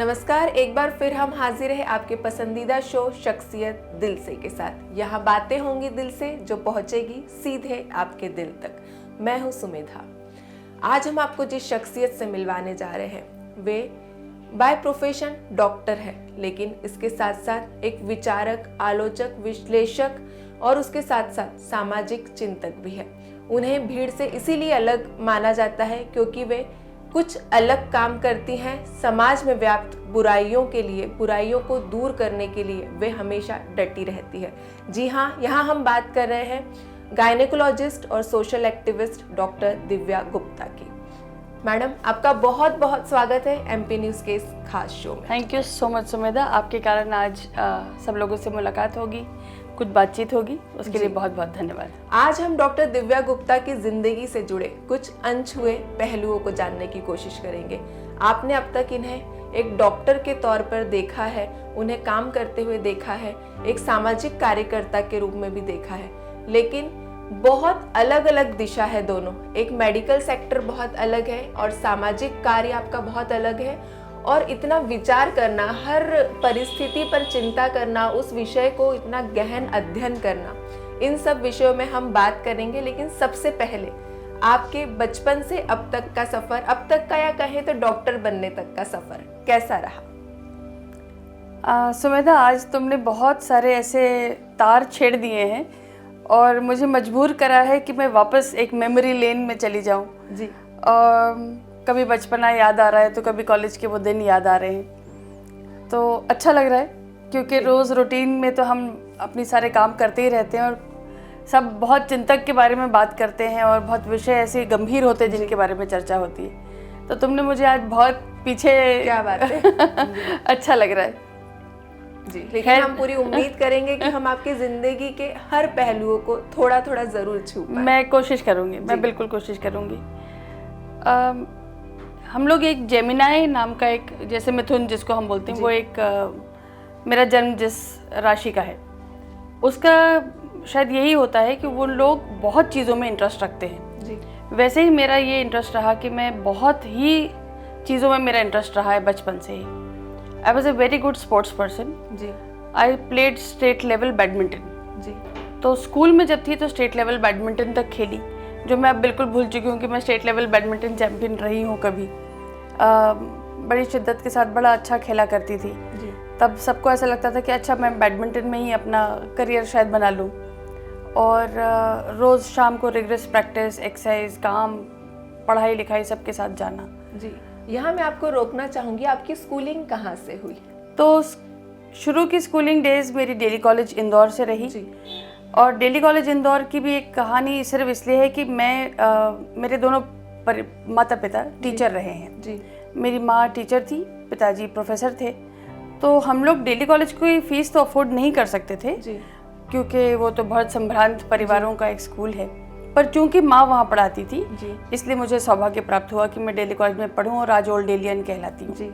नमस्कार, एक बार फिर हम हाजिर हैं आपके पसंदीदा शो शख्सियत दिल से के साथ। यहाँ बातें होंगी दिल से जो पहुँचेगी सीधे आपके दिल तक। मैं हूँ सुमेधा। आज हम आपको जिस शख्सियत से मिलवाने जा रहे हैं वे बाय प्रोफेशन डॉक्टर है, लेकिन इसके साथ साथ एक विचारक, आलोचक, विश्लेषक और उसके साथ साथ सामाजिक चिंतक भी है। उन्हें भीड़ से इसीलिए अलग माना जाता है क्योंकि वे कुछ अलग काम करती हैं। समाज में व्याप्त बुराइयों के लिए, बुराइयों को दूर करने के लिए वे हमेशा डटी रहती है। जी हाँ, यहाँ हम बात कर रहे हैं गायनेकोलॉजिस्ट और social activist doctor Divya Gupta की। मैडम, आपका बहुत बहुत स्वागत है एमपी न्यूज़ के इस खास शो में। Thank you so much Sumedha. आपके कारण आज सब लोगों से मुलाकात होगी, कुछ बातचीत होगी, उसके लिए बहुत बहुत धन्यवाद। आज हम डॉक्टर दिव्या गुप्ता की जिंदगी से जुड़े कुछ अनछुए पहलुओं को जानने की कोशिश करेंगे। आपने अब तक इन्हें एक डॉक्टर के तौर पर देखा है, उन्हें काम करते हुए देखा है, एक सामाजिक कार्यकर्ता के रूप में भी देखा है, लेकिन बहुत अलग अलग दिशा है दोनों। एक मेडिकल सेक्टर बहुत अलग है और सामाजिक कार्य आपका बहुत अलग है। और इतना विचार करना, हर परिस्थिति पर चिंता करना, उस विषय को इतना गहन अध्ययन करना, इन सब विषयों में हम बात करेंगे। लेकिन सबसे पहले आपके बचपन से अब तक का सफर, अब तक का या कहें तो डॉक्टर बनने तक का सफर कैसा रहा? सुमेधा, आज तुमने बहुत सारे ऐसे तार छेड़ दिए हैं और मुझे मजबूर करा है कि मैं वापस एक मेमोरी लेन में चली जाऊं। जी। कभी बचपना याद आ रहा है तो कभी कॉलेज के वो दिन याद आ रहे हैं, तो अच्छा लग रहा है क्योंकि रोज़ रूटीन में तो हम अपनी सारे काम करते ही रहते हैं और सब बहुत चिंतक के बारे में बात करते हैं और बहुत विषय ऐसे गंभीर होते हैं जिनके बारे में चर्चा होती है। तो तुमने मुझे आज बहुत पीछे, क्या बात है अच्छा लग रहा है जी। लेकिन हम पूरी उम्मीद करेंगे कि हम आपकी जिंदगी के हर पहलुओं को थोड़ा थोड़ा जरूर छू पाएं। मैं कोशिश करूँगी, मैं बिल्कुल कोशिश करूँगी। हम लोग एक जेमिनाई नाम का एक, जैसे मिथुन जिसको हम बोलते हैं, वो एक मेरा जन्म जिस राशि का है उसका शायद यही होता है कि वो लोग बहुत चीज़ों में इंटरेस्ट रखते हैं जी। वैसे ही मेरा ये इंटरेस्ट रहा कि मैं बहुत ही चीज़ों में मेरा इंटरेस्ट रहा है बचपन से ही। I was a very good sports person जी। I played state level badminton जी। तो स्कूल में जब थी तो स्टेट लेवल बैडमिंटन तक खेली, जो मैं अब बिल्कुल भूल चुकी हूँ कि मैं स्टेट लेवल बैडमिंटन चैम्पियन रही हूँ कभी। बड़ी शिद्दत के साथ बड़ा अच्छा खेला करती थी जी। तब सबको ऐसा लगता था कि अच्छा मैं बैडमिंटन में ही अपना करियर शायद बना लूँ। और रोज़ शाम को रिगरस प्रैक्टिस, एक्सरसाइज, काम, पढ़ाई लिखाई सबके साथ जाना जी। यहाँ मैं आपको रोकना चाहूँगी, आपकी स्कूलिंग कहाँ से हुई? तो शुरू की स्कूलिंग डेज मेरी डेली कॉलेज इंदौर से रही जी। और डेली कॉलेज इंदौर की भी एक कहानी सिर्फ इसलिए है कि मेरे दोनों माता पिता टीचर रहे हैं जी। मेरी माँ टीचर थी, पिताजी प्रोफेसर थे। तो हम लोग डेली कॉलेज की फ़ीस तो अफोर्ड नहीं कर सकते थे जी, क्योंकि वो तो बहुत संभ्रांत परिवारों का एक स्कूल है। पर चूंकि माँ वहाँ पढ़ाती थी जी, इसलिए मुझे सौभाग्य प्राप्त हुआ कि मैं डेली कॉलेज में पढ़ूँ और आज ओल्ड डेलियन कहलाती हूँ जी।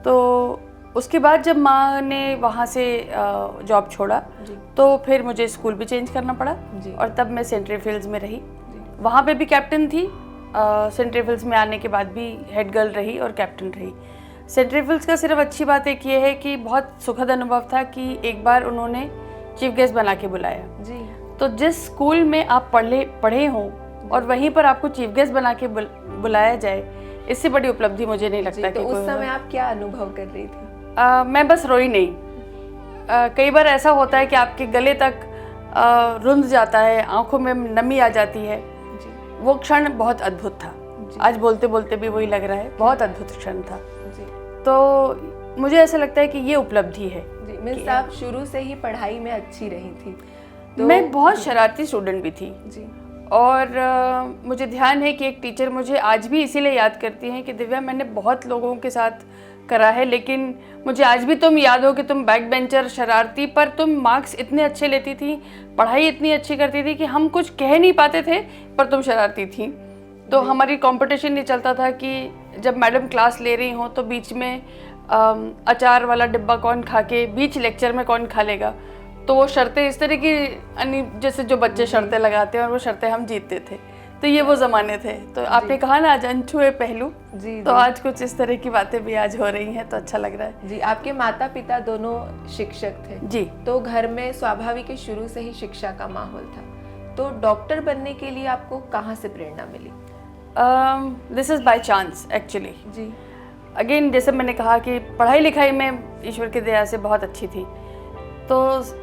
तो उसके बाद जब माँ ने वहाँ से जॉब छोड़ा तो फिर मुझे स्कूल भी चेंज करना पड़ा और तब मैं सेंट रेफिल्स में रही। वहाँ पे भी कैप्टन थी, सेंट रेफिल्स में आने के बाद भी हेड गर्ल रही और कैप्टन रही। सेंट रेफिल्स का सिर्फ अच्छी बात एक ये है कि बहुत सुखद अनुभव था कि एक बार उन्होंने चीफ गेस्ट बना के बुलाया जी। तो जिस स्कूल में आप पढ़े हों और वहीं पर आपको चीफ गेस्ट बना के बुलाया जाए, इससे बड़ी उपलब्धि मुझे नहीं लगता। तो उस समय आप क्या अनुभव कर रही थी? मैं बस रोई नहीं। कई बार ऐसा होता है कि आपके गले तक रुंध जाता है, आंखों में नमी आ जाती है जी। वो क्षण बहुत अद्भुत था, आज बोलते बोलते भी वही लग रहा है, बहुत अद्भुत क्षण था जी। तो मुझे ऐसा लगता है कि ये उपलब्धि है जी। मीन्स आप शुरू से ही पढ़ाई में अच्छी रही थी? तो मैं बहुत शरारती स्टूडेंट भी थी जी। और मुझे ध्यान है कि एक टीचर मुझे आज भी इसीलिए याद करती हैं कि दिव्या, मैंने बहुत लोगों के साथ करा है, लेकिन मुझे आज भी तुम याद हो कि तुम बैक बेंचर, शरारती, पर तुम मार्क्स इतने अच्छे लेती थी, पढ़ाई इतनी अच्छी करती थी कि हम कुछ कह नहीं पाते थे, पर तुम शरारती थी। तो हमारी कंपटीशन ये चलता था कि जब मैडम क्लास ले रही हों तो बीच में अचार वाला डिब्बा कौन खा के, बीच लेक्चर में कौन खा लेगा। तो वो शर्तें इस तरह की, जैसे जो बच्चे शर्तें लगाते हैं, और वो शर्तें हम जीतते थे। तो ये वो ज़माने थे। तो आपने कहा ना आज अनछुए पहलू, जी तो आज कुछ इस तरह की बातें भी आज हो रही हैं, तो अच्छा लग रहा है। जी। आपके माता पिता दोनों शिक्षक थे जी। तो घर में स्वाभाविक शुरू से ही शिक्षा का माहौल था, तो डॉक्टर बनने के लिए आपको कहाँ से प्रेरणा मिली? This is by chance actually. जी। अगेन जैसे मैंने कहा कि पढ़ाई लिखाई में ईश्वर की दया से बहुत अच्छी थी, तो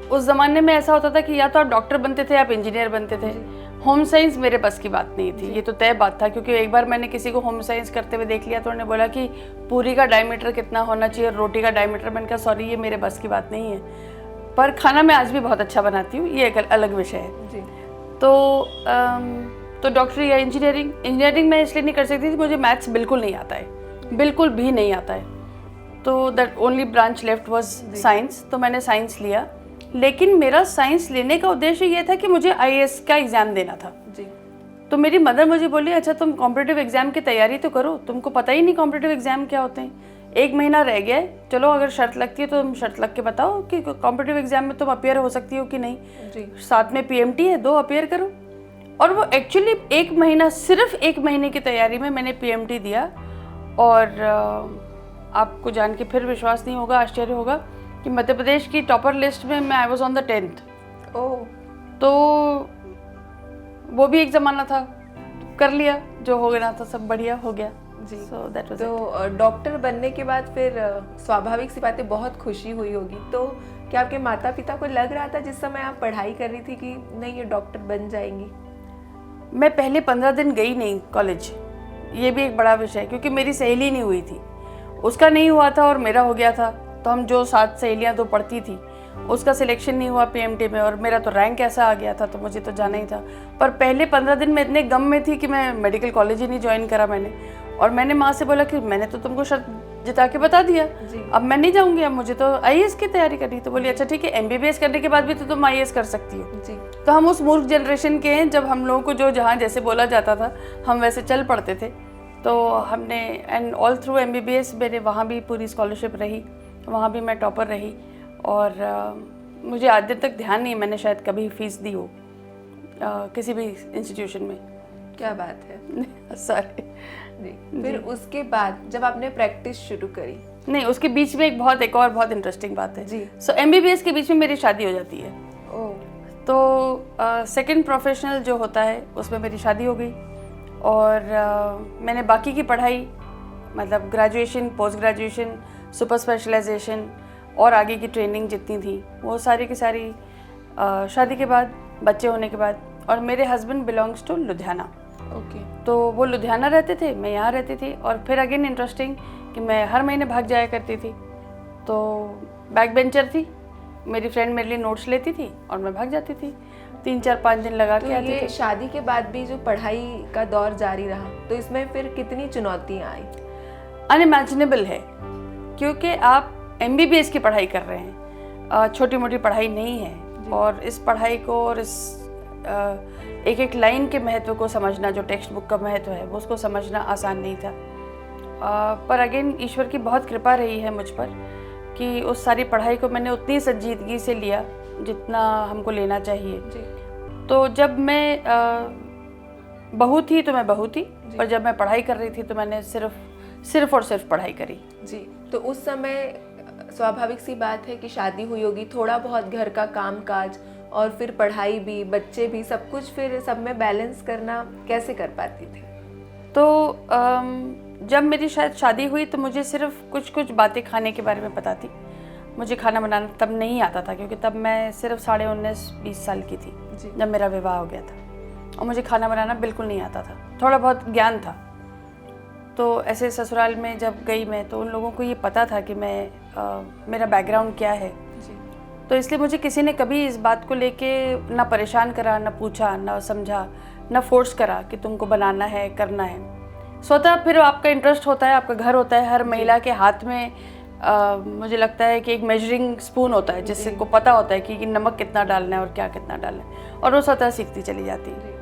उस ज़माने में ऐसा होता था कि या तो आप डॉक्टर बनते थे या आप इंजीनियर बनते थे। होम साइंस मेरे बस की बात नहीं थी, ये तो तय बात था, क्योंकि एक बार मैंने किसी को होम साइंस करते हुए देख लिया तो उन्होंने बोला कि पूरी का डायमीटर कितना होना चाहिए, रोटी का डायमीटर। मैंने कहा सॉरी, ये मेरे बस की बात नहीं है। पर खाना मैं आज भी बहुत अच्छा बनाती हूँ, ये एक अलग विषय है। जी। तो डॉक्टर या इंजीनियरिंग मैं इसलिए नहीं कर सकती थी, मुझे मैथ्स बिल्कुल नहीं आता है, बिल्कुल भी नहीं आता है। तो that only branch left was science, तो मैंने साइंस लिया। लेकिन मेरा साइंस लेने का उद्देश्य ये था कि मुझे आईएएस का एग्ज़ाम देना था। जी। तो मेरी मदर मुझे बोली, अच्छा तुम कॉम्पिटिटिव एग्ज़ाम की तैयारी तो करो, तुमको पता ही नहीं कॉम्पिटिटिव एग्ज़ाम क्या होते हैं, 1 महीना रह गया है, चलो अगर शर्त लगती है तो तुम शर्त लग के बताओ कि कॉम्पिटिटिव एग्ज़ाम में तुम अपियर हो सकती हो कि नहीं। जी। साथ में पीएमटी है, 2 अपियर करो। और वो एक्चुअली 1 महीना, सिर्फ 1 महीने की तैयारी में मैंने पीएमटी दिया। और आपको जान के फिर विश्वास नहीं होगा, आश्चर्य होगा कि मध्य प्रदेश की टॉपर लिस्ट में मैं I was on the 10th। ओह। तो वो भी एक ज़माना था, कर लिया, जो हो गया था सब बढ़िया हो गया। जी। So that was. तो डॉक्टर बनने के बाद फिर स्वाभाविक सी बात है, बहुत खुशी हुई होगी। तो क्या आपके माता पिता को लग रहा था जिस समय आप पढ़ाई कर रही थी कि नहीं ये डॉक्टर बन जाएंगी? मैं पहले 15 दिन गई नहीं कॉलेज, ये भी एक बड़ा विषय है, क्योंकि मेरी सहेली नहीं हुई थी, उसका नहीं हुआ था और मेरा हो गया था। तो हम जो 7 सहेलियाँ तो पढ़ती थी, उसका सिलेक्शन नहीं हुआ पीएमटी में और मेरा तो रैंक ऐसा आ गया था, तो मुझे तो जाना ही था। पर पहले 15 दिन में इतने गम में थी कि मैं मेडिकल कॉलेज ही नहीं ज्वाइन करा मैंने। और मैंने माँ से बोला कि मैंने तो तुमको शर्त जिता के बता दिया, अब मैं नहीं जाऊँगी, अब मुझे तो आईएएस की तैयारी करनी। तो बोली अच्छा ठीक है, एमबीबीएस करने के बाद भी तो तुम आईएएस कर सकती हो। जी। तो हम उस मूर्ख जनरेशन के हैं, जब हम लोगों को जो जहाँ जैसे बोला जाता था हम वैसे चल पड़ते थे। तो हमने एंड ऑल थ्रू एमबीबीएस मेरे वहाँ भी पूरी स्कॉलरशिप रही, वहाँ भी मैं टॉपर रही। और मुझे आज दिन तक ध्यान नहीं मैंने शायद कभी फीस दी हो किसी भी इंस्टीट्यूशन में। क्या बात है। सॉरी। जी। फिर उसके बाद जब आपने प्रैक्टिस शुरू करी? नहीं, उसके बीच में एक और बहुत इंटरेस्टिंग बात है। जी। सो एमबीबीएस के बीच में मेरी शादी हो जाती है। ओह। तो सेकंड प्रोफेशनल जो होता है उसमें मेरी शादी हो गई। और मैंने बाकी की पढ़ाई, मतलब graduation, post graduation, super specialisation और आगे की ट्रेनिंग जितनी थी वो सारी की सारी शादी के बाद, बच्चे होने के बाद। और मेरे husband belongs to Ludhiana. Okay. तो वो लुधियाना रहते थे, मैं यहाँ रहती थी। और फिर अगेन इंटरेस्टिंग कि मैं हर महीने भाग जाया करती थी। तो बैक बेंचर थी, मेरी फ्रेंड मेरे लिए नोट्स लेती थी और मैं भाग जाती थी, 3-4-5 दिन लगा के आती थी। शादी के बाद भी जो पढ़ाई का दौर जारी रहा, तो इसमें फिर कितनी चुनौतियाँ आई? अनइमेजिनेबल है, क्योंकि आप एमबीबीएस की पढ़ाई कर रहे हैं, छोटी मोटी पढ़ाई नहीं है। और इस पढ़ाई को और इस एक एक लाइन के महत्व को समझना, जो टेक्स्ट बुक का महत्व है वो उसको समझना आसान नहीं था। पर अगेन ईश्वर की बहुत कृपा रही है मुझ पर कि उस सारी पढ़ाई को मैंने उतनी संजीदगी से लिया जितना हमको लेना चाहिए। जी। तो जब मैं बहू थी तो मैं बहू थी, और जब मैं पढ़ाई कर रही थी तो मैंने सिर्फ और सिर्फ पढ़ाई करी। जी। तो उस समय स्वाभाविक सी बात है कि शादी हुई होगी, थोड़ा बहुत घर का काम काज और फिर पढ़ाई भी, बच्चे भी, सब कुछ फिर सब में बैलेंस करना कैसे कर पाती थी? तो जब मेरी शायद शादी हुई तो मुझे सिर्फ कुछ बातें खाने के बारे में पता थी। मुझे खाना बनाना तब नहीं आता था, क्योंकि तब मैं सिर्फ 19.5-20 साल की थी जब मेरा विवाह हो गया था, और मुझे खाना बनाना बिल्कुल नहीं आता था। थोड़ा बहुत ज्ञान था। तो ऐसे ससुराल में जब गई मैं, तो उन लोगों को ये पता था कि मेरा बैकग्राउंड क्या है। तो इसलिए मुझे किसी ने कभी इस बात को लेके ना परेशान करा, ना पूछा, ना समझा, ना फोर्स करा कि तुमको बनाना है, करना है। स्वतः फिर आपका इंटरेस्ट होता है, आपका घर होता है। हर महिला के हाथ में मुझे लगता है कि एक मेजरिंग स्पून होता है, जिससे को पता होता है कि नमक कितना डालना है और क्या कितना डालना है, और वो स्वतः सीखती चली जाती है।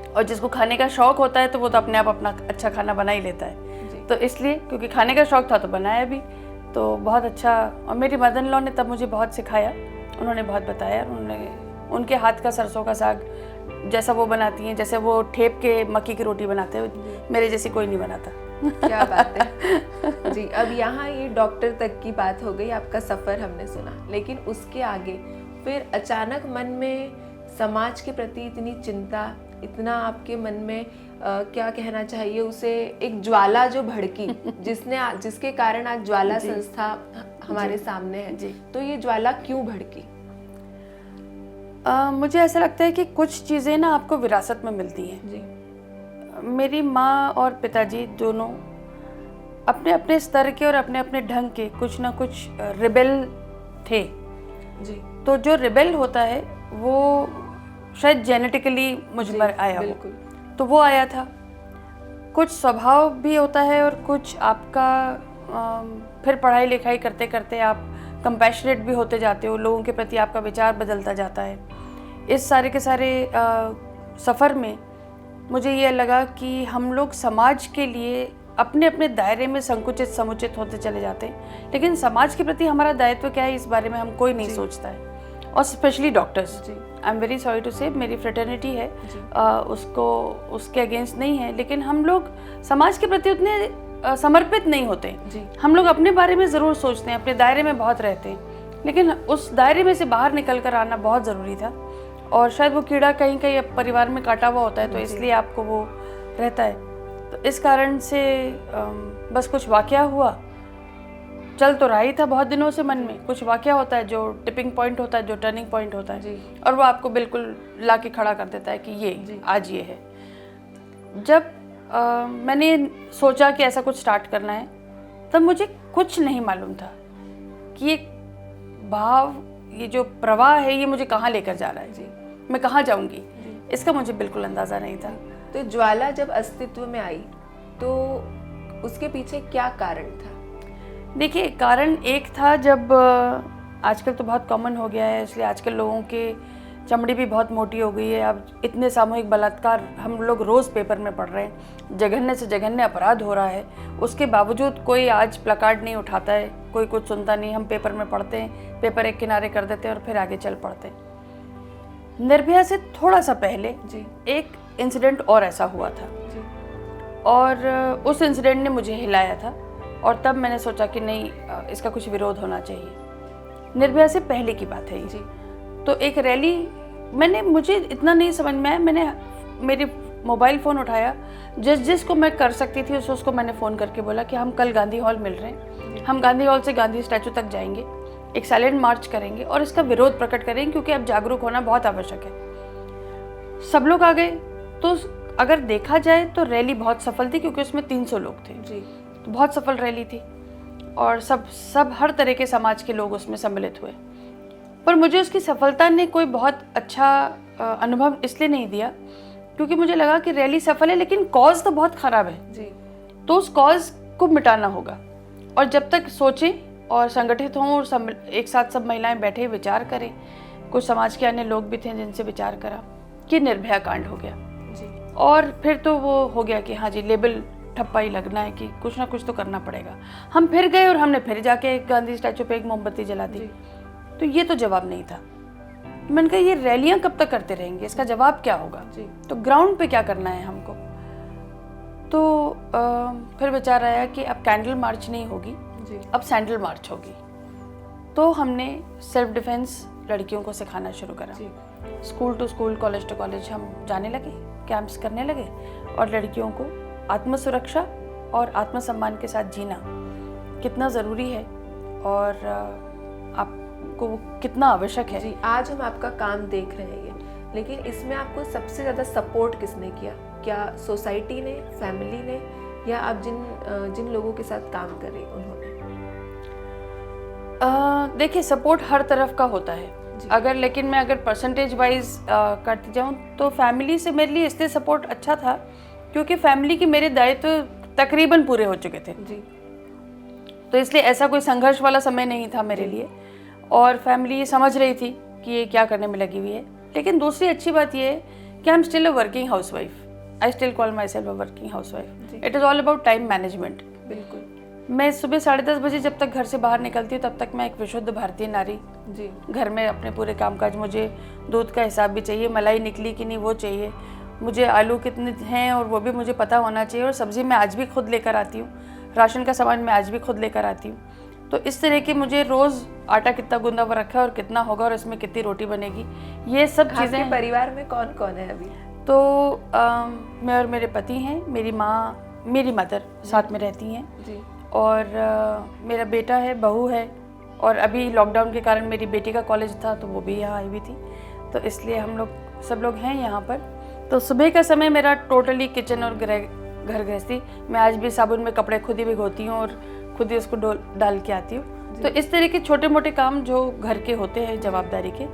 और जिसको खाने का शौक होता है तो वो तो अपने आप अपना अच्छा खाना बना ही लेता है। तो इसलिए क्योंकि खाने का शौक था तो बनाया भी, तो बहुत अच्छा। और मेरी मदर इन लॉ ने तब मुझे बहुत सिखाया, उन्होंने बहुत बताया। उन्होंने, उनके हाथ का सरसों का साग जैसा वो बनाती हैं, जैसे वो ठेप के मक्की की रोटी बनाते हैं, मेरे जैसी कोई नहीं बनाता। क्या बात है जी। अब यहाँ ये डॉक्टर तक की बात हो गई, आपका सफ़र हमने सुना, लेकिन उसके आगे फिर अचानक मन में समाज के प्रति इतनी चिंता, इतना आपके मन में क्या कहना चाहिए उसे, एक ज्वाला जो भड़की जिसके कारण आज ज्वाला संस्था हमारे सामने है जी। तो ये ज्वाला क्यों भड़की? मुझे ऐसा लगता है कि कुछ चीज़ें ना आपको विरासत में मिलती हैं जी। मेरी माँ और पिताजी दोनों अपने अपने स्तर के और अपने अपने ढंग के कुछ ना कुछ रिबेल थे जी। तो जो रिबेल होता है वो शायद जेनेटिकली मुझ पर आया हो, तो वो आया था। कुछ स्वभाव भी होता है और कुछ आपका फिर पढ़ाई लिखाई करते करते आप कंपैशनेट भी होते जाते हो, लोगों के प्रति आपका विचार बदलता जाता है। इस सारे के सारे सफ़र में मुझे ये लगा कि हम लोग समाज के लिए अपने अपने दायरे में संकुचित समुचित होते चले जाते हैं, लेकिन समाज के प्रति हमारा दायित्व क्या है इस बारे में हम कोई नहीं सोचता है। और specially doctors, I am very sorry to say, मेरी फ्रेटर्निटी है, उसके अगेंस्ट नहीं है, लेकिन हम लोग समाज के प्रति उतने समर्पित नहीं होते। हम लोग अपने बारे में ज़रूर सोचते हैं, अपने दायरे में बहुत रहते हैं, लेकिन उस दायरे में से बाहर निकल कर आना बहुत ज़रूरी था। और शायद वो कीड़ा कहीं कहीं परिवार में काटा हुआ होता है, तो इसलिए आपको वो रहता है। तो इस कारण से बस कुछ वाक़या हुआ, चल तो रहा ही था बहुत दिनों से मन में, कुछ वाक़या होता है जो टिपिंग पॉइंट होता है, जो टर्निंग पॉइंट होता है, और वो आपको बिल्कुल ला के खड़ा कर देता है कि ये आज ये है। जब मैंने सोचा कि ऐसा कुछ स्टार्ट करना है, तब मुझे कुछ नहीं मालूम था कि ये भाव, ये जो प्रवाह है, ये मुझे कहाँ लेकर जा रहा है, मैं कहाँ जाऊँगी, इसका मुझे बिल्कुल अंदाज़ा नहीं था। तो ज्वाला जब अस्तित्व में आई तो उसके पीछे क्या कारण था? देखिए, कारण एक था, जब आजकल तो बहुत कॉमन हो गया है, इसलिए आजकल लोगों के चमड़ी भी बहुत मोटी हो गई है। अब इतने सामूहिक बलात्कार हम लोग रोज़ पेपर में पढ़ रहे हैं, जघन्य से जघन्य अपराध हो रहा है, उसके बावजूद कोई आज प्लकार्ड नहीं उठाता है, कोई कुछ सुनता नहीं। हम पेपर में पढ़ते हैं, पेपर एक किनारे कर देते हैं और फिर आगे चल पड़ते हैं। निर्भया से थोड़ा सा पहले एक इंसिडेंट और ऐसा हुआ था और उस इंसिडेंट ने मुझे हिलाया था, और तब मैंने सोचा कि नहीं, इसका कुछ विरोध होना चाहिए। निर्भया से पहले की बात है जी। तो एक रैली, मुझे इतना नहीं समझ में आया, मैंने मेरे मोबाइल फ़ोन उठाया, जिसको मैं कर सकती थी उसको मैंने फ़ोन करके बोला कि हम कल गांधी हॉल मिल रहे हैं, हम गांधी हॉल से गांधी स्टैचू तक जाएंगे, एक साइलेंट मार्च करेंगे और इसका विरोध प्रकट करेंगे, क्योंकि अब जागरूक होना बहुत आवश्यक है। सब लोग आ गए। तो अगर देखा जाए तो रैली बहुत सफल थी, क्योंकि उसमें 300 लोग थे जी। तो बहुत सफल रैली थी और सब हर तरह के समाज के लोग उसमें सम्मिलित हुए। पर मुझे उसकी सफलता ने कोई बहुत अच्छा अनुभव इसलिए नहीं दिया, क्योंकि मुझे लगा कि रैली सफल है, लेकिन कॉज तो बहुत ख़राब है जी। तो उस कॉज को मिटाना होगा, और जब तक सोचें और संगठित हों और एक साथ सब महिलाएं बैठे विचार करें। कुछ समाज के अन्य लोग भी थे जिनसे विचार करा कि निर्भया कांड हो गया जी। और फिर तो वो हो गया कि हाँ जी, लेबल ठप्पा ही लगना है कि कुछ ना कुछ तो करना पड़ेगा। हम फिर गए और हमने फिर जाके गांधी स्टैचू पे एक मोमबत्ती जला दी। तो ये तो जवाब नहीं था। मैंने कहा ये रैलियां कब तक करते रहेंगे, इसका जवाब क्या होगा जी। तो ग्राउंड पे क्या करना है हमको। तो फिर विचार आया कि अब कैंडल मार्च नहीं होगी जी, अब सैंडल मार्च होगी। तो हमने सेल्फ डिफेंस लड़कियों को सिखाना शुरू करा। School to school, college to college हम जाने लगे, कैंप्स करने लगे, और लड़कियों को आत्मसुरक्षा और आत्मसम्मान के साथ जीना कितना ज़रूरी है और आपको वो कितना आवश्यक है जी। आज हम आपका काम देख रहे हैं, लेकिन इसमें आपको सबसे ज़्यादा सपोर्ट किसने किया? क्या सोसाइटी ने, फैमिली ने, या आप जिन लोगों के साथ काम कर रहे उन्होंने? देखिए, सपोर्ट हर तरफ का होता है। लेकिन मैं अगर परसेंटेज वाइज करती जाऊँ तो फैमिली से मेरे लिए इसलिए सपोर्ट अच्छा था क्योंकि फैमिली के मेरे दायित्व तकरीबन पूरे हो चुके थे जी। तो इसलिए ऐसा कोई संघर्ष वाला समय नहीं था मेरे लिए, और फैमिली ये समझ रही थी कि ये क्या करने में लगी हुई है। लेकिन दूसरी अच्छी बात ये है कि I am still a working housewife. I still call my self a working housewife. It is all about time management. बिल्कुल। मैं सुबह 10:30 बजे जब तक घर से बाहर निकलती हूँ तब तक मैं एक विशुद्ध भारतीय नारी जी। घर में अपने पूरे कामकाज, मुझे दूध का हिसाब भी चाहिए, मलाई निकली कि नहीं वो चाहिए, मुझे आलू कितने हैं और वो भी मुझे पता होना चाहिए, और सब्ज़ी मैं आज भी खुद लेकर आती हूँ, राशन का सामान मैं आज भी खुद लेकर आती हूँ। तो इस तरह की मुझे रोज़ आटा कितना गूंदा हुआ रखा है और कितना होगा और इसमें कितनी रोटी बनेगी, ये सब चीज़ें। आपके परिवार में कौन कौन है अभी? तो मैं और मेरे पति हैं, मेरी माँ, मेरी मदर साथ में रहती हैं जी। और मेरा बेटा है, बहू है, और अभी लॉकडाउन के कारण मेरी बेटी का कॉलेज था तो वो भी यहाँ आई हुई थी, तो इसलिए हम लोग सब लोग हैं यहाँ पर। तो सुबह का समय मेरा टोटली किचन और घर गृहस्थी, मैं आज भी साबुन में कपड़े खुद ही भिगोती हूँ और खुद ही उसको डाल के आती हूँ। तो इस तरह के छोटे मोटे काम जो घर के होते हैं जवाबदारी के,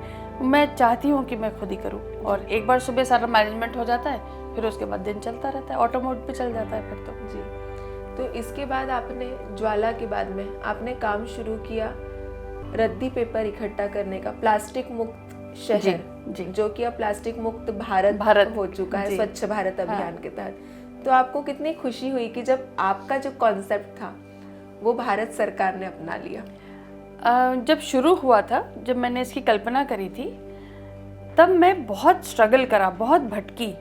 मैं चाहती हूँ कि मैं खुद ही करूँ, और एक बार सुबह सारा मैनेजमेंट हो जाता है फिर उसके बाद दिन चलता रहता है, ऑटो मोड पे चल जाता है फिर तो। जी। तो इसके बाद आपने ज्वाला के बाद में आपने काम शुरू किया रद्दी पेपर इकट्ठा करने का, प्लास्टिक मुक्त शहर, जी। जो कि अब प्लास्टिक मुक्त भारत हो चुका है स्वच्छ भारत अभियान के तहत। तो आपको कितनी खुशी हुई कि जब आपका जो कॉन्सेप्ट था वो भारत सरकार ने अपना लिया? जब शुरू हुआ था, जब मैंने इसकी कल्पना करी थी, तब मैं बहुत स्ट्रगल करा, बहुत भटकी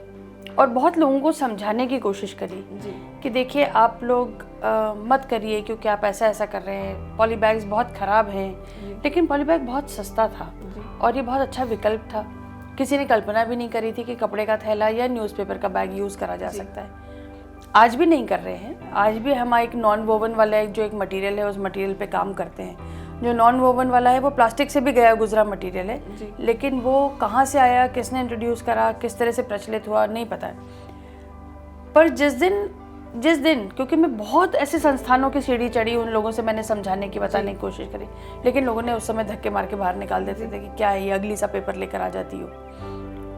और बहुत लोगों को समझाने की कोशिश करी जी। कि देखिए आप लोग मत करिए क्योंकि आप ऐसा कर रहे हैं, पॉली बैग्स बहुत ख़राब हैं। लेकिन पॉली बैग बहुत सस्ता था और ये बहुत अच्छा विकल्प था। किसी ने कल्पना भी नहीं करी थी कि कपड़े का थैला या न्यूज़पेपर का बैग यूज़ करा जा सकता है। आज भी नहीं कर रहे हैं, आज भी हम एक नॉन वोवन वाला जो एक मटेरियल है उस मटेरियल पे काम करते हैं। जो नॉन वोवन वाला है वो प्लास्टिक से भी गया गुजरा मटेरियल है, लेकिन वो कहाँ से आया, किसने इंट्रोड्यूस करा, किस तरह से प्रचलित हुआ नहीं पता है। पर जिस दिन क्योंकि मैं बहुत ऐसे संस्थानों की सीढ़ी चढ़ी, उन लोगों से मैंने समझाने की, बताने की कोशिश करी, लेकिन लोगों ने उस समय धक्के मार के बाहर निकाल देते थे कि क्या है ये, अगली सा पेपर लेकर आ जाती हो।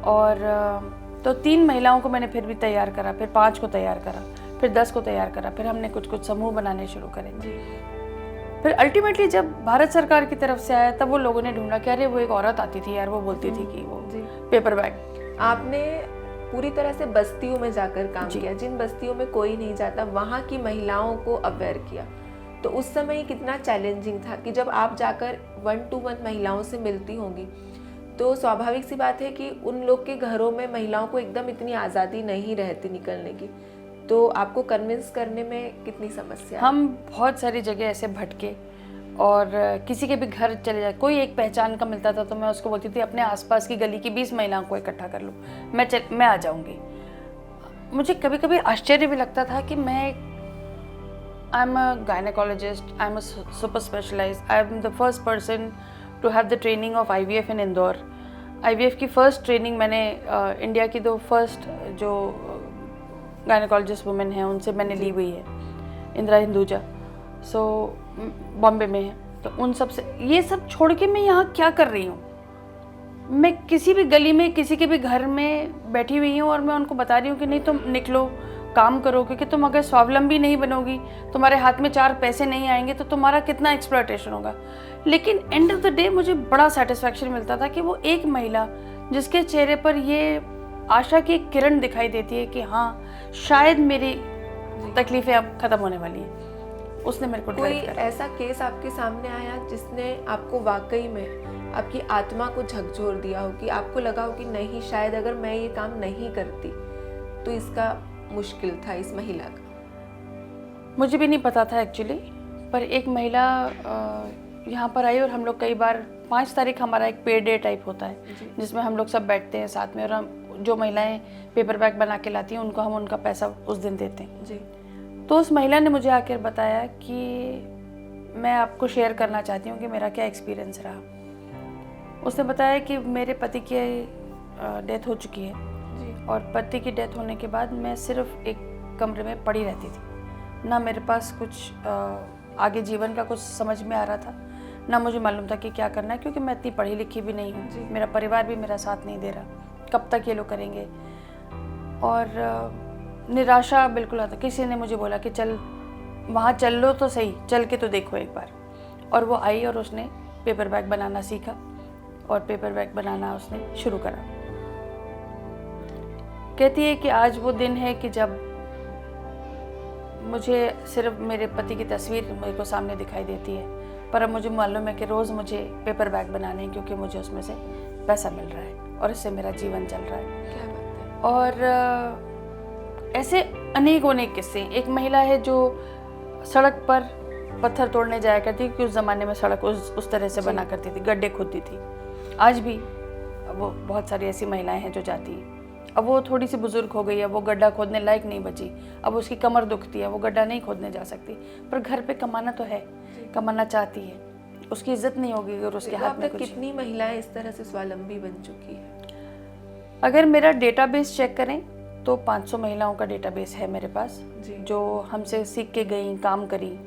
और तो 3 महिलाओं को मैंने फिर भी तैयार करा, फिर 5 को तैयार करा, फिर 10 को तैयार करा, फिर हमने कुछ समूह बनाने शुरू करे। फिर अल्टीमेटली जब भारत सरकार की तरफ से आया तब वो लोगों ने ढूंढा कि अरे वो एक औरत आती थी यार, वो बोलती थी कि वो पेपर बैग। आपने पूरी तरह से बस्तियों में जाकर काम किया, जिन बस्तियों में कोई नहीं जाता, वहाँ की महिलाओं को अवेयर किया। तो उस समय कितना चैलेंजिंग था कि जब आप जाकर 1-to-1 महिलाओं से मिलती होंगी, तो स्वाभाविक सी बात है कि उन लोग के घरों में महिलाओं को एकदम इतनी आज़ादी नहीं रहती निकलने की, तो आपको कन्विंस करने में कितनी समस्या? हम बहुत सारी जगह ऐसे भटके और किसी के भी घर चले जाए, कोई एक पहचान का मिलता था तो मैं उसको बोलती थी अपने आसपास की गली की 20 महिलाओं को इकट्ठा कर लूँ, मैं आ जाऊँगी। मुझे कभी कभी आश्चर्य भी लगता था कि मैं I am a gynaecologist, I am a super specialised, I am the first person to have the training of IVF in Indore. IVF की फ़र्स्ट ट्रेनिंग मैंने इंडिया की 2 फर्स्ट जो गायनेकोलॉजिस्ट वुमेन हैं उनसे मैंने ली हुई है, इंदिरा हिंदुजा, सो बॉम्बे में है। तो उन सब से, ये सब छोड़ के मैं यहाँ क्या कर रही हूँ? मैं किसी भी गली में, किसी के भी घर में बैठी हुई हूँ और मैं उनको बता रही हूँ कि नहीं तुम निकलो, काम करो, क्योंकि तुम अगर स्वावलंबी नहीं बनोगी, तुम्हारे हाथ में 4 पैसे नहीं आएंगे तो तुम्हारा कितना एक्सप्लॉयटेशन होगा। लेकिन एंड ऑफ द डे मुझे बड़ा सेटिस्फैक्शन मिलता था कि वो एक महिला जिसके चेहरे पर ये आशा की एक किरण दिखाई देती है कि हाँ शायद मेरी तकलीफें अब खत्म होने वाली हैं, उसने मेरे को कोई ऐसा केस आपके सामने आया जिसने आपको वाकई में आपकी आत्मा को झकझोर दिया हो कि आपको लगा हो कि नहीं, शायद अगर मैं ये काम नहीं करती तो इसका मुश्किल था इस महिला का? मुझे भी नहीं पता था एक्चुअली, पर एक महिला यहाँ पर आई और हम लोग कई बार 5 तारीख हमारा एक पे डे टाइप होता है जिसमें हम लोग सब बैठते हैं साथ में, और हम जो महिलाएं पेपर बैग बना के लाती हैं उनको हम उनका पैसा उस दिन देते हैं जी। तो उस महिला ने मुझे आकर बताया कि मैं आपको शेयर करना चाहती हूँ कि मेरा क्या एक्सपीरियंस रहा। उसने बताया कि मेरे पति की डेथ हो चुकी है और पति की डेथ होने के बाद मैं सिर्फ एक कमरे में पड़ी रहती थी, ना मेरे पास कुछ आगे जीवन का कुछ समझ में आ रहा था, ना मुझे मालूम था कि क्या करना है, क्योंकि मैं इतनी पढ़ी लिखी भी नहीं हूँ, मेरा परिवार भी मेरा साथ नहीं दे रहा, कब तक ये लोग करेंगे। और निराशा बिल्कुल आता। किसी ने मुझे बोला कि चल वहाँ चल लो तो सही, चल के तो देखो एक बार। और वो आई और उसने पेपर बैग बनाना सीखा और पेपर बैग बनाना उसने शुरू करा। कहती है कि आज वो दिन है कि जब मुझे सिर्फ मेरे पति की तस्वीर मेरे को सामने दिखाई देती है, पर अब मुझे मालूम है कि रोज़ मुझे पेपर बैग बनाने हैं क्योंकि मुझे उसमें से पैसा मिल रहा है और इससे मेरा जीवन चल रहा है। क्या बात है। और ऐसे अनेक किस्से। एक महिला है जो सड़क पर पत्थर तोड़ने जाया करती क्योंकि उस ज़माने में सड़क उस तरह से बना करती थी, गड्ढे खोदती थी। आज भी वो बहुत सारी ऐसी महिलाएं हैं जो जाती हैं। अब वो थोड़ी सी बुजुर्ग हो गई है, वो गड्ढा खोदने लायक नहीं बची, अब उसकी कमर दुखती है, वो गड्ढा नहीं खोदने जा सकती, पर घर पे कमाना तो है, कमाना चाहती है, उसकी इज्जत नहीं होगी अगर उसके हाथ में कुछ। कितनी महिलाएं इस तरह से स्वावलंबी बन चुकी है? अगर मेरा डेटाबेस चेक करें तो 500 महिलाओं का डेटाबेस है मेरे पास जो हमसे सीख के गई, काम करी।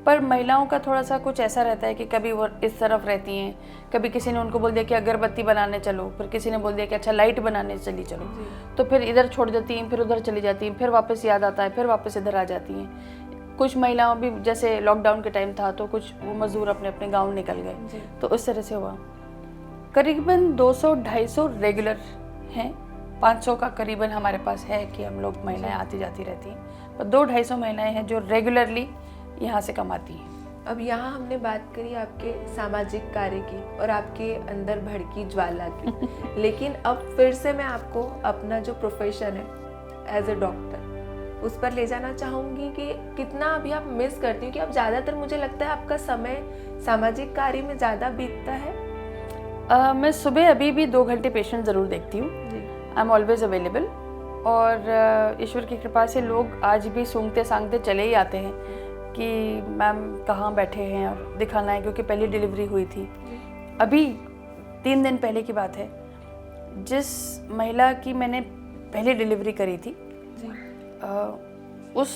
पर महिलाओं का थोड़ा सा कुछ ऐसा रहता है कि कभी वो इस तरफ रहती हैं, कभी किसी ने उनको बोल दिया कि अगरबत्ती बनाने चलो, फिर किसी ने बोल दिया कि अच्छा लाइट बनाने चली चलो, तो फिर इधर छोड़ देती हैं, फिर उधर चली जाती हैं, फिर वापस याद आता है, फिर वापस इधर आ जाती हैं। कुछ महिलाओं भी जैसे लॉकडाउन के टाइम था तो कुछ वो मजदूर अपने अपने गाँव निकल गए, तो उस तरह से हुआ। करीबन 200-250 रेगुलर हैं, 500 का करीबन हमारे पास है कि हम लोग महिलाएं आती जाती रहती हैं, पर 200-250 महिलाएं हैं जो रेगुलरली यहाँ से कमाती हैं। अब यहाँ हमने बात करी आपके सामाजिक कार्य की और आपके अंदर भड़की ज्वाला की लेकिन अब फिर से मैं आपको अपना जो प्रोफेशन है एज ए डॉक्टर उस पर ले जाना चाहूँगी कि कितना अभी आप मिस करती हो, कि अब ज़्यादातर मुझे लगता है आपका समय सामाजिक कार्य में ज़्यादा बीतता है। मैं सुबह अभी भी 2 घंटे पेशेंट ज़रूर देखती हूँ, आई एम ऑलवेज अवेलेबल। और ईश्वर की कृपा से लोग आज भी सूंघते सांगते चले ही आते हैं कि मैम कहाँ बैठे हैं और दिखाना है, क्योंकि पहली डिलीवरी हुई थी। अभी 3 दिन पहले की बात है, जिस महिला की मैंने पहली डिलीवरी करी थी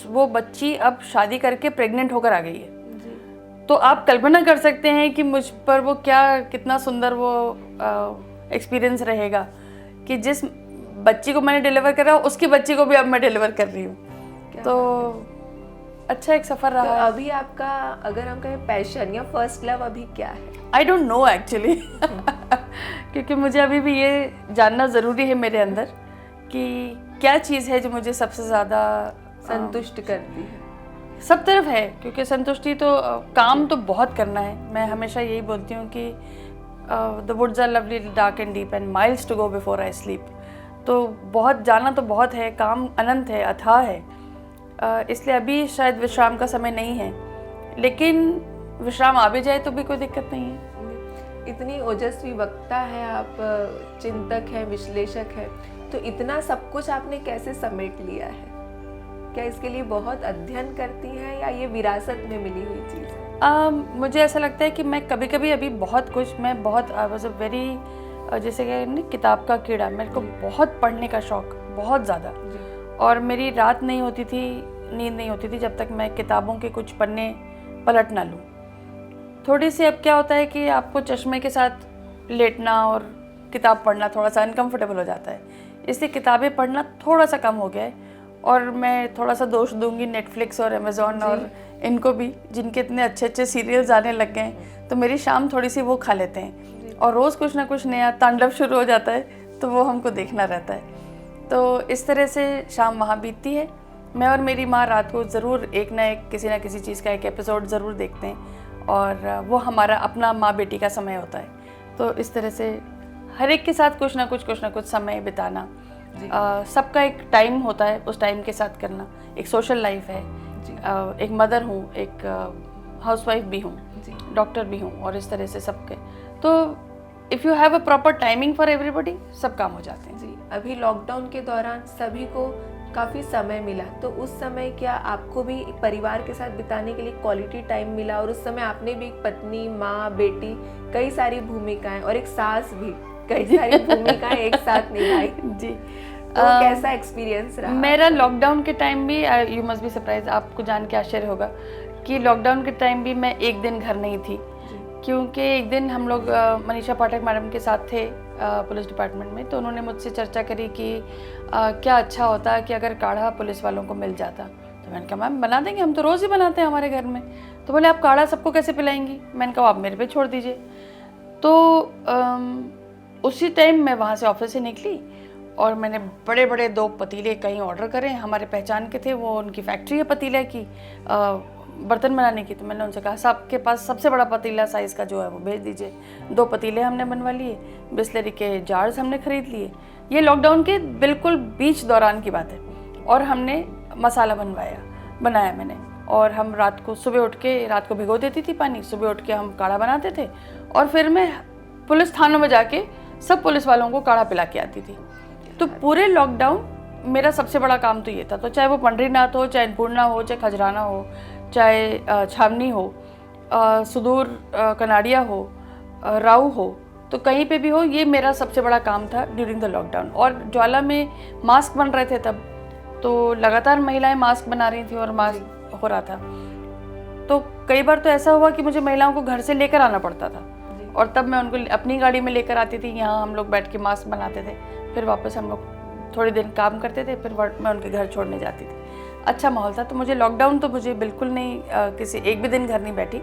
वो बच्ची अब शादी करके प्रेग्नेंट होकर आ गई है। तो आप कल्पना कर सकते हैं कि मुझ पर वो कितना सुंदर वो एक्सपीरियंस रहेगा कि जिस बच्ची को मैंने डिलीवर करा उसकी बच्ची को भी अब मैं डिलीवर कर रही हूँ। तो अच्छा एक सफ़र रहा। तो अभी आपका अगर हम कहें पैशन या फर्स्ट लव अभी क्या है? आई डोंट नो एक्चुअली क्योंकि मुझे अभी भी ये जानना ज़रूरी है मेरे अंदर कि क्या चीज़ है जो मुझे सबसे ज़्यादा संतुष्ट करती है। सब तरफ है, क्योंकि संतुष्टि तो काम तो बहुत करना है। मैं हमेशा यही बोलती हूँ कि the woods are lovely dark and deep and miles to go before I sleep. तो बहुत जाना तो बहुत है, काम अनंत है, अथाह है, इसलिए अभी शायद विश्राम का समय नहीं है, लेकिन विश्राम आ भी जाए तो भी कोई दिक्कत नहीं है। इतनी ओजस्वी वक्ता है आप, चिंतक है, विश्लेषक है, तो इतना सब कुछ आपने कैसे समेट लिया है? क्या इसके लिए बहुत अध्ययन करती हैं या ये विरासत में मिली हुई चीज़ है? मुझे ऐसा लगता है कि मैं कभी कभी अभी मैं बहुत आई वॉज अ वेरी जैसे कि किताब का कीड़ा, मेरे को बहुत पढ़ने का शौक़, बहुत ज़्यादा। और मेरी रात नहीं होती थी, नींद नहीं होती थी जब तक मैं किताबों के कुछ पन्ने पलट ना लूँ। थोड़ी सी अब क्या होता है कि आपको चश्मे के साथ लेटना और किताब पढ़ना थोड़ा सा अनकंफर्टेबल हो जाता है, इसलिए किताबें पढ़ना थोड़ा सा कम हो गया है। और मैं थोड़ा सा दोष दूंगी नेटफ्लिक्स और अमेज़ॉन और इनको भी, जिनके इतने अच्छे अच्छे सीरियल्स आने लग गए हैं, तो मेरी शाम थोड़ी सी वो खा लेते हैं और रोज़ कुछ ना कुछ नया तांडव शुरू हो जाता है, तो वो हमको देखना रहता है। तो इस तरह से शाम वहाँ बीतती है। मैं और मेरी माँ रात को ज़रूर एक ना किसी चीज़ का एक एपिसोड ज़रूर देखते हैं और वो हमारा अपना माँ बेटी का समय होता है। तो इस तरह से हर एक के साथ कुछ ना कुछ समय बिताना, सबका एक टाइम होता है, उस टाइम के साथ करना। एक सोशल लाइफ है, एक मदर हूँ, एक हाउसवाइफ भी हूँ, डॉक्टर भी हूँ, और इस तरह से सबके। तो if you have a proper timing for everybody, सब काम हो जाते हैं। जी, अभी लॉकडाउन के दौरान सभी को काफ़ी समय मिला, तो उस समय क्या आपको भी परिवार के साथ बिताने के लिए क्वालिटी टाइम मिला? और उस समय आपने भी एक पत्नी, माँ, बेटी, कई सारी भूमिकाएं और एक सास भी, कई सारी भूमिकाएं एक साथ निभाई जी। तो कैसा एक्सपीरियंस रहा? मेरा लॉकडाउन के टाइम भी, यू मस्ट बी सरप्राइज, आपको जान के आश्चर्य होगा कि लॉकडाउन के टाइम भी मैं एक दिन घर नहीं थी, क्योंकि एक दिन हम लोग मनीषा पाठक मैडम के साथ थे पुलिस डिपार्टमेंट में। तो उन्होंने मुझसे चर्चा करी कि क्या अच्छा होता कि अगर काढ़ा पुलिस वालों को मिल जाता। तो मैंने कहा मैम बना देंगे, हम तो रोज़ ही बनाते हैं हमारे घर में। तो बोले आप काढ़ा सबको कैसे पिलाएंगी? मैंने कहा आप मेरे पे छोड़ दीजिए। तो उसी टाइम मैं वहाँ से ऑफिस से निकली और मैंने बड़े बड़े 2 पतीले कहीं ऑर्डर करे, हमारे पहचान के थे, वो उनकी फैक्ट्री है पतीले की बर्तन बनाने की। तो मैंने उनसे कहा साहब के पास सबसे बड़ा पतीला साइज़ का जो है वो भेज दीजिए। 2 पतीले हमने बनवा लिए, बिस्लरी के जार्स हमने ख़रीद लिए। ये लॉकडाउन के बिल्कुल बीच दौरान की बात है। और हमने मसाला बनाया मैंने। और हम रात को भिगो देती थी पानी, सुबह उठ के हम काढ़ा बनाते थे। और फिर मैं पुलिस थानों में जाके सब पुलिस वालों को काढ़ा पिला के आती थी। तो पूरे लॉकडाउन मेरा सबसे बड़ा काम तो ये था। तो चाहे वो पंडरीनाथ हो, चाहे अन्नपूर्णा हो, चाहे खजराना हो, चाहे छावनी हो, सुदूर कनाड़िया हो, राऊ हो, तो कहीं पे भी हो, ये मेरा सबसे बड़ा काम था ड्यूरिंग द लॉकडाउन। और ज्वाला में मास्क बन रहे थे तब, तो लगातार महिलाएं मास्क बना रही थी और मास्क हो रहा था। तो कई बार तो ऐसा हुआ कि मुझे महिलाओं को घर से लेकर आना पड़ता था, और तब मैं उनको अपनी गाड़ी में लेकर आती थी। यहाँ हम लोग बैठ के मास्क बनाते थे, फिर वापस हम लोग थोड़ी दिन काम करते थे, फिर मैं उनके घर छोड़ने जाती थी। अच्छा माहौल था। तो मुझे लॉकडाउन तो मुझे बिल्कुल नहीं, किसी एक भी दिन घर नहीं बैठी।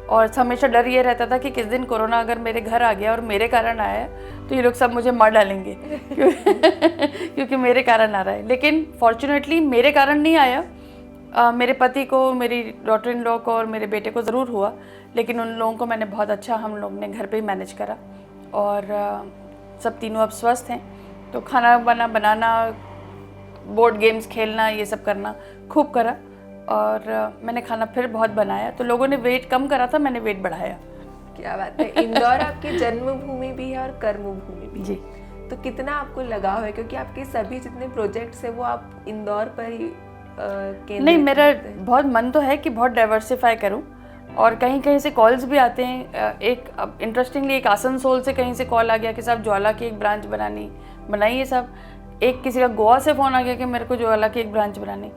और हमेशा डर ये रहता था कि किस दिन कोरोना अगर मेरे घर आ गया और मेरे कारण आया तो ये लोग सब मुझे मार डालेंगे क्योंकि मेरे कारण आ रहा है। लेकिन फॉर्चुनेटली मेरे कारण नहीं आया। मेरे पति को, मेरी डॉटर इन लॉ को और मेरे बेटे को ज़रूर हुआ, लेकिन उन लोगों को मैंने बहुत अच्छा, हम लोग ने घर पे ही मैनेज करा। और सब तीनों अब स्वस्थ हैं। तो खाना बनाना, बोर्ड गेम्स खेलना, ये सब करना खूब करा। और मैंने खाना फिर बहुत बनाया। तो लोगों ने वेट कम करा था, मैंने वेट बढ़ाया। क्या बात है। इंदौर आपकी जन्मभूमि भी है और कर्मभूमि भी जी। तो कितना आपको लगाव है, क्योंकि आपके सभी जितने प्रोजेक्ट्स है वो आप इंदौर पर ही नहीं, मेरा बहुत मन तो है कि बहुत डाइवर्सिफाई करूं। और कहीं कहीं से कॉल्स भी आते हैं। एक इंटरेस्टिंगली एक आसनसोल से कहीं से कॉल आ गया कि साहब ज्वाला की एक ब्रांच बनाइए साहब। एक किसी का गोवा से फ़ोन आ गया कि मेरे को ज्वाला की एक ब्रांच बनानी।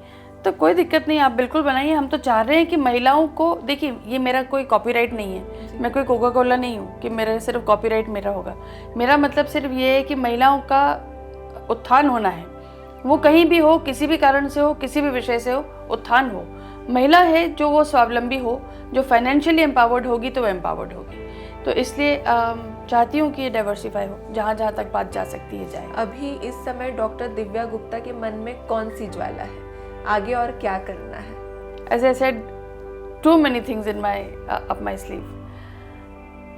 तो कोई दिक्कत नहीं, आप बिल्कुल बनाइए। हम तो चाह रहे हैं कि महिलाओं को, देखिए ये मेरा कोई कॉपीराइट नहीं है, मैं कोई कोका कोला नहीं हूँ कि मेरा सिर्फ कॉपीराइट मेरा होगा। मेरा मतलब सिर्फ ये है कि महिलाओं का उत्थान होना है। वो कहीं भी हो, किसी भी कारण से हो, किसी भी विषय से हो, उत्थान हो। महिला है जो वो स्वावलंबी हो, जो फाइनेंशियली एम्पावर्ड होगी तो वो एम्पावर्ड होगी। तो इसलिए चाहती हूँ कि ये डाइवर्सिफाई हो, जहाँ जहाँ तक बात जा सकती है जाए। अभी इस समय डॉक्टर दिव्या गुप्ता के मन में कौन सी ज्वाला है, आगे और क्या करना है? As I said, too many things in up my sleeve.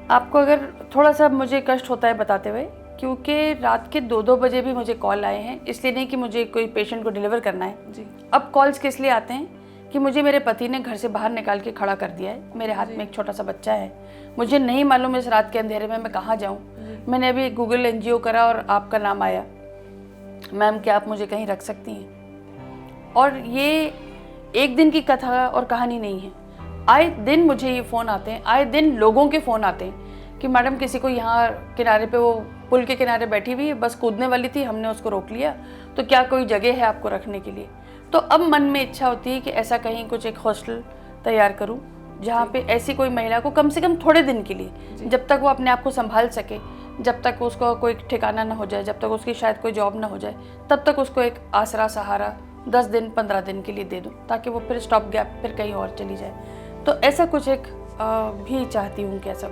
आपको अगर थोड़ा सा मुझे कष्ट होता है बताते हुए, क्योंकि रात के 2-2 बजे भी मुझे कॉल आए हैं। इसलिए नहीं कि मुझे कोई पेशेंट को डिलीवर करना है जी। अब कॉल्स किस लिए आते हैं कि मुझे मेरे पति ने घर से बाहर निकाल के खड़ा कर दिया है, मेरे हाथ में एक छोटा सा बच्चा है, मुझे नहीं मालूम इस रात के अंधेरे में मैं कहाँ जाऊँ। मैंने अभी गूगल NGO करा और आपका नाम आया, मैम क्या आप मुझे कहीं रख सकती हैं? और ये एक दिन की कथा और कहानी नहीं है। आए दिन मुझे ये फ़ोन आते हैं, आए दिन लोगों के फ़ोन आते हैं कि मैडम किसी को यहाँ किनारे पे, वो पुल के किनारे बैठी हुई है, बस कूदने वाली थी, हमने उसको रोक लिया, तो क्या कोई जगह है आपको रखने के लिए? तो अब मन में इच्छा होती है कि ऐसा कहीं कुछ एक हॉस्टल तैयार करूं, जहाँ पे ऐसी कोई महिला को कम से कम थोड़े दिन के लिए, जब तक वो अपने आप को संभाल सके, जब तक उसको कोई ठिकाना ना हो जाए, जब तक उसकी शायद कोई जॉब ना हो जाए, तब तक उसको एक आसरा सहारा 10 दिन 15 दिन के लिए दे दूं, ताकि वो फिर स्टॉप गैप फिर कहीं और चली जाए। तो ऐसा कुछ एक भी चाहती हूँ कि ऐसा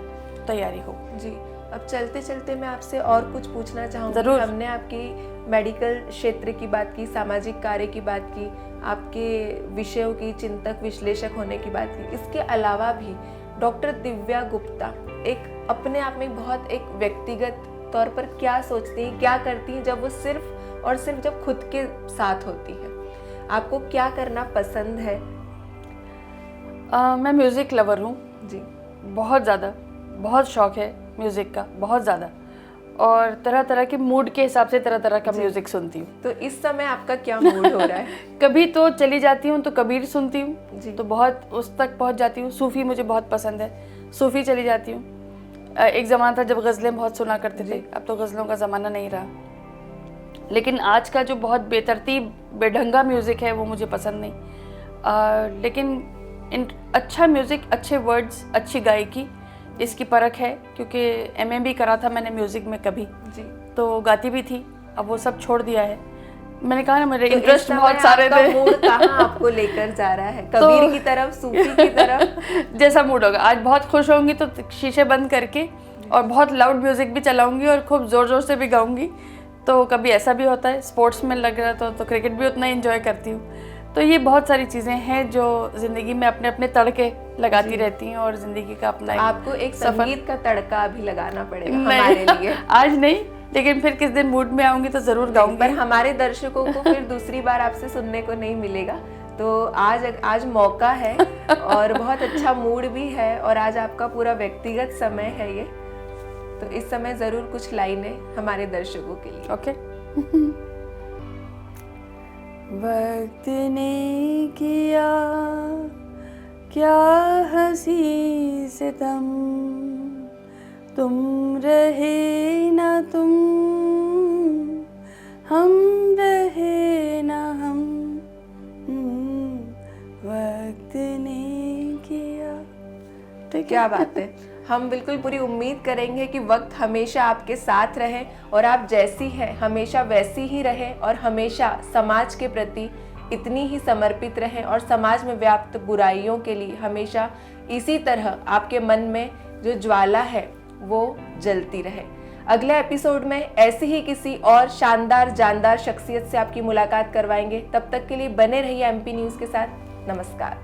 तैयारी हो जी। अब चलते चलते मैं आपसे और कुछ पूछना चाहूँगी। ज़रूर। हमने आपकी मेडिकल क्षेत्र की बात की, सामाजिक कार्य की बात की, आपके विषयों की चिंतक विश्लेषक होने की बात की। इसके अलावा भी डॉक्टर दिव्या गुप्ता एक अपने आप में बहुत एक व्यक्तिगत तौर पर क्या सोचती हैं, क्या करती हैं जब वो सिर्फ और सिर्फ जब खुद के साथ होती है? आपको क्या करना पसंद है? मैं म्यूज़िक लवर हूँ जी। बहुत ज़्यादा, बहुत शौक़ है म्यूज़िक का, बहुत ज़्यादा। और तरह तरह के मूड के हिसाब से तरह तरह का म्यूज़िक सुनती हूँ। तो इस समय आपका क्या मूड हो रहा है? कभी तो चली जाती हूँ तो कबीर सुनती हूँ जी। तो बहुत उस तक पहुँच जाती हूँ। सूफ़ी मुझे बहुत पसंद है, सूफ़ी चली जाती हूँ। एक ज़माना था जब गज़लें बहुत सुना करते थे, अब तो गज़लों का ज़माना नहीं रहा। लेकिन आज का जो बहुत बेतरतीब बेढंगा म्यूज़िक है वो मुझे पसंद नहीं। लेकिन अच्छा म्यूज़िक, अच्छे वर्ड्स, अच्छी गायकी, इसकी परख है। क्योंकि MA भी करा था मैंने म्यूज़िक में कभी जी, तो गाती भी थी, अब वो सब छोड़ दिया है। मैंने कहा ना मेरे तो इंटरेस्ट बहुत सारे थे। मूड कहाँ आपको लेकर जा रहा है? कबीर की तरफ, सूफी की तरफ? जैसा मूड होगा। आज बहुत खुश होंगी तो शीशे बंद करके और बहुत लाउड म्यूज़िक भी चलाऊंगी और खूब ज़ोर ज़ोर से भी गाऊंगी, तो कभी ऐसा भी होता है स्पोर्ट्स में लग रहा तो क्रिकेट भी उतना एंजॉय करती हूँ। तो ये बहुत सारी चीज़ें हैं जो ज़िंदगी में अपने अपने तड़के लगाती रहती हैं और ज़िंदगी का अपना आपको एक संगीत का तड़का भी लगाना पड़ेगा नहीं, हमारे लिए। आज नहीं, लेकिन फिर किस दिन मूड में आऊंगी तो ज़रूर गाऊंगी। पर हमारे दर्शकों को फिर दूसरी बार आपसे सुनने को नहीं मिलेगा, तो आज मौका है और बहुत अच्छा मूड भी है और आज आपका पूरा व्यक्तिगत समय है ये, तो इस समय जरूर कुछ लाइनें हमारे दर्शकों के लिए। ओके। वक्त ने किया क्या हंसी सितम, तुम रहे ना तुम, हम रहे ना हम, वक्त ने किया। तो क्या बात है, हम बिल्कुल पूरी उम्मीद करेंगे कि वक्त हमेशा आपके साथ रहे और आप जैसी हैं हमेशा वैसी ही रहें और हमेशा समाज के प्रति इतनी ही समर्पित रहें और समाज में व्याप्त बुराइयों के लिए हमेशा इसी तरह आपके मन में जो ज्वाला है वो जलती रहे। अगले एपिसोड में ऐसी ही किसी और शानदार जानदार शख्सियत से आपकी मुलाकात करवाएंगे। तब तक के लिए बने रहिए एमपी न्यूज़ के साथ। नमस्कार।